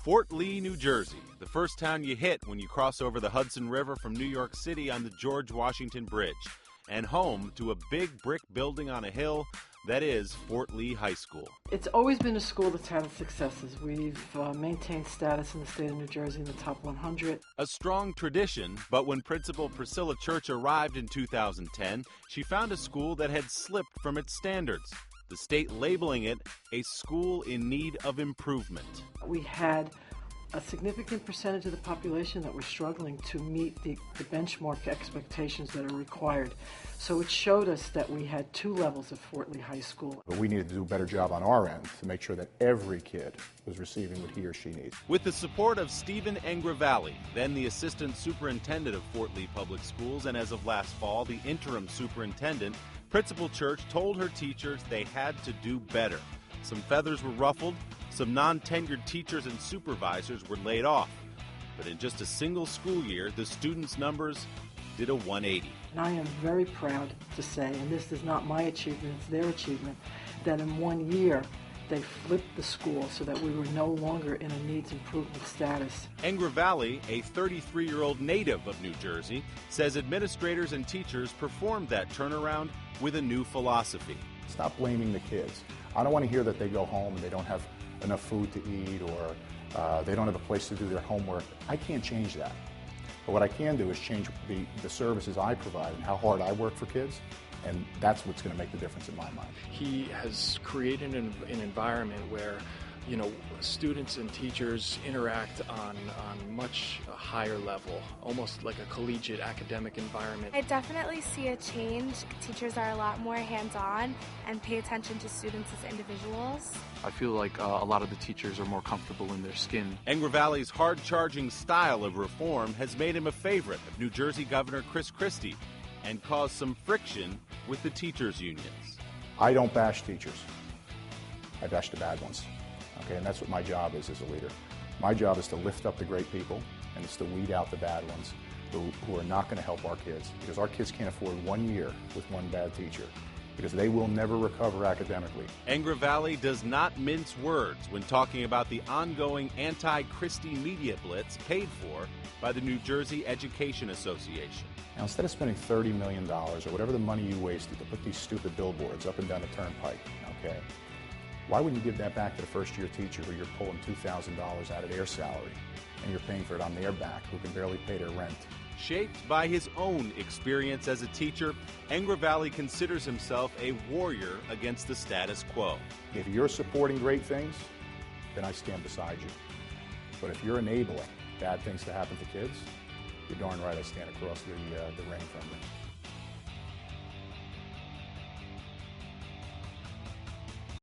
Fort Lee, New Jersey, the first town you hit when you cross over the Hudson River from New York City on the George Washington Bridge, and home to a big brick building on a hill that is Fort Lee High School. It's always been a school that's had its successes. We've maintained status in the state of New Jersey in the top 100. A strong tradition, but when Principal Priscilla Church arrived in 2010, she found a school that had slipped from its standards, the state labeling it a school in need of improvement. We had a significant percentage of the population that were struggling to meet the benchmark expectations that are required. So it showed us that we had two levels of Fort Lee High School. But we needed to do a better job on our end to make sure that every kid was receiving what he or she needs. With the support of Stephen Engravalle, then the Assistant Superintendent of Fort Lee Public Schools, and as of last fall, the Interim Superintendent, Principal Church told her teachers they had to do better. Some feathers were ruffled, some non-tenured teachers and supervisors were laid off. But in just a single school year, the students' numbers did a 180. And I am very proud to say, and this is not my achievement, it's their achievement, that in 1 year they flipped the school so that we were no longer in a needs improvement status. Engravalle, a 33-year-old native of New Jersey, says administrators and teachers performed that turnaround with a new philosophy. Stop blaming the kids. I don't want to hear that they go home and they don't have enough food to eat or they don't have a place to do their homework. I can't change that. But what I can do is change the services I provide and how hard I work for kids, and that's what's going to make the difference in my mind. He has created an environment where, you know, students and teachers interact on much higher level, almost like a collegiate academic environment. I definitely see a change. Teachers are a lot more hands-on and pay attention to students as individuals. I feel like a lot of the teachers are more comfortable in their skin. Engravalle's hard-charging style of reform has made him a favorite of New Jersey Governor Chris Christie and caused some friction with the teachers' unions. I don't bash teachers. I bash the bad ones. Okay, and that's what my job is as a leader. My job is to lift up the great people, and it's to weed out the bad ones who are not going to help our kids, because our kids can't afford 1 year with one bad teacher, because they will never recover academically. Engravalle does not mince words when talking about the ongoing anti-Christie media blitz paid for by the New Jersey Education Association. Now, instead of spending $30 million or whatever the money you wasted to put these stupid billboards up and down the turnpike, okay, why wouldn't you give that back to the first-year teacher who you're pulling $2,000 out of their salary and you're paying for it on their back, who can barely pay their rent? Shaped by his own experience as a teacher, Engravalle considers himself a warrior against the status quo. If you're supporting great things, then I stand beside you. But if you're enabling bad things to happen to kids, you're darn right I stand across the ring from you.